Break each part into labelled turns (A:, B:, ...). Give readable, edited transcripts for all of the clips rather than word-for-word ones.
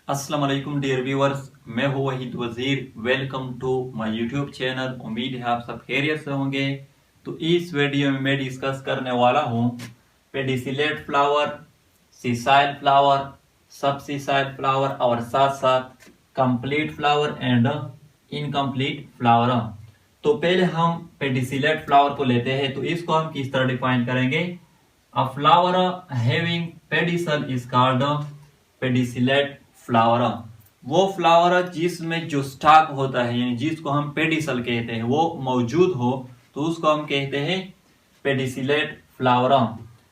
A: अस्सलाम वालेकुम dear viewers, मैं हूं Waheed Wazir. Welcome to my YouTube channel. उम्मीद है आप सब खैरियत से होंगे। तो इस वीडियो में मैं डिस्कस करने वाला हूं पेडिसिलेट फ्लावर, सीसाइल फ्लावर, सब सीसाइल फ्लावर और साथ साथ complete flower and incomplete flower. तो पहले हम पेडिसिलेट फ्लावर को लेते हैं। तो इसको हम किस तरह डिफाइन करेंगे? अ flower having pedicel is called pedicellate flower. वो फ्लावर जिसमें जो स्टॉक होता है यानी जिसको हम पेडिसल कहते हैं वो मौजूद हो तो उसको हम कहते हैं पेडिसिलेट फ्लावर।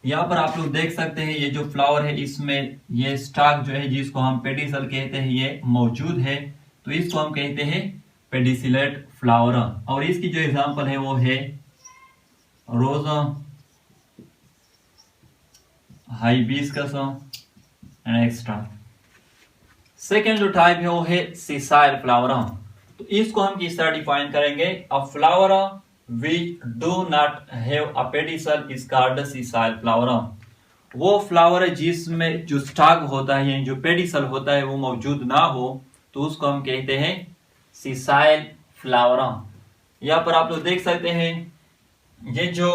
A: यहाँ पर आप लोग देख सकते हैं ये जो फ्लावर है इसमें ये स्टॉक जो है जिसको हम पेडिसल कहते हैं ये मौजूद है, तो इसको हम कहते हैं पेडिसिलेट फ्लावर। और इसकी जो एग्जांपल है वो है रोज, हाइबिस्कस एंड एक्स्ट्रा। सेकेंड जो टाइप है वो है सीसाइल फ्लावर। तो इसको हम किस तरह डिफाइन करेंगे? अ flower which do not have a pedicel is called sessile flower. वो फ्लावर जिसमें जो स्टॉक होता है यानी जो पेडिसल होता है वो मौजूद ना हो तो उसको हम कहते हैं सीसाइल फ्लावर। यहाँ पर आप लोग देख सकते हैं ये जो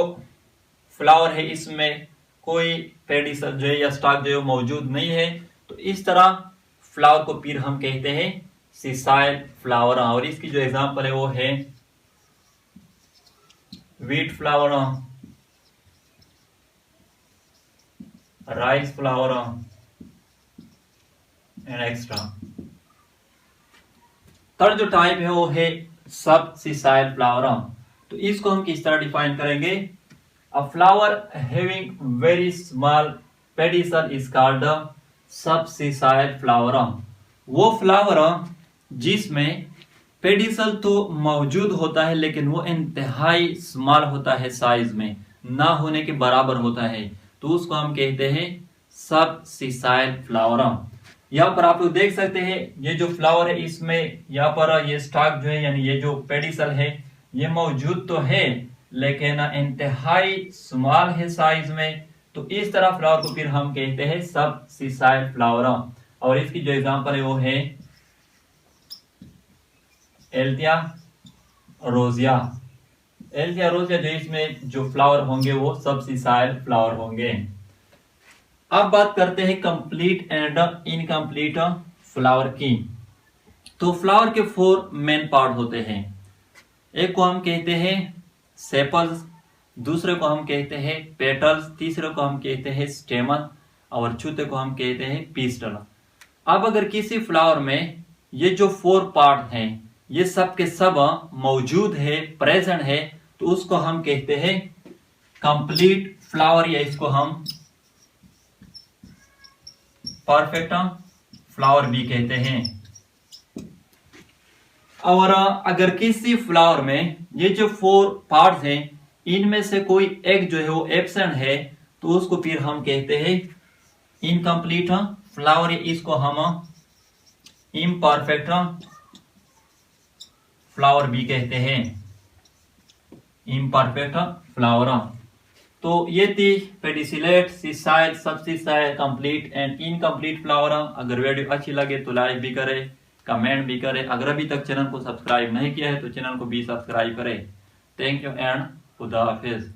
A: फ्लावर है इसमें कोई पेडिसल जो है या स्टॉक जो है मौजूद नहीं है, तो इस तरह फ्लावर को फिर हम कहते हैं सीसाइल फ्लावर। और इसकी जो एग्जांपल है वो है wheat flour, rice flour and extra. Third जो टाइप है वो है सब सीसाइल फ्लावर। तो इसको हम किस तरह डिफाइन करेंगे? अ flower having very small pedicel is called सब सीसाइल फ्लावर। वो फ्लावर जिसमें पेडिसल तो मौजूद होता है लेकिन वो इंतहाई स्मॉल होता है, साइज में ना होने के बराबर होता है, तो उसको हम कहते हैं सब सीसाइल फ्लावर। यहाँ पर आप लोग देख सकते हैं ये जो फ्लावर है इसमें यहाँ पर ये स्टॉक जो है यानी ये जो पेडिसल है ये मौजूद तो है लेकिन इंतहाई स्मॉल है साइज में, तो इस तरह फ्लावर को फिर हम कहते हैं सब सीसाइल फ्लावर। और इसकी जो एग्जांपल है वो है एल्थिया रोजिया। एल्थिया रोजिया जो इसमें जो फ्लावर होंगे वो सब सीसाइल फ्लावर होंगे। अब बात करते हैं कंप्लीट एंड इनकम्प्लीट फ्लावर की। तो फ्लावर के 4 मेन पार्ट होते हैं। एक को हम कहते हैं सेपल्स, दूसरे को हम कहते हैं पेटल्स, तीसरे को हम कहते हैं स्टेमन और चौथे को हम कहते हैं पिस्टल। अब अगर किसी फ्लावर में ये जो 4 पार्ट हैं ये सब के सब मौजूद है, प्रेजेंट है, तो उसको हम कहते हैं कंप्लीट फ्लावर या इसको हम परफेक्ट फ्लावर भी कहते हैं। और अगर किसी फ्लावर में ये जो 4 पार्ट्स हैं इनमें से कोई एक जो है वो एब्सेंट है तो उसको फिर हम कहते हैं इनकम्प्लीट फ्लावर, इसको हम इम्परफेक्ट फ्लावर भी कहते हैं, इम्परफेक्ट फ्लावर। तो ये थी पेडिसिलेट, सीसाइल, सब sessile, complete and incomplete flower. अगर वीडियो अच्छी लगे तो लाइक भी करें, कमेंट भी करें। अगर अभी तक चैनल को सब्सक्राइब नहीं किया है तो चैनल को भी सब्सक्राइब करें। थैंक यू एंड खुदा हाफिज।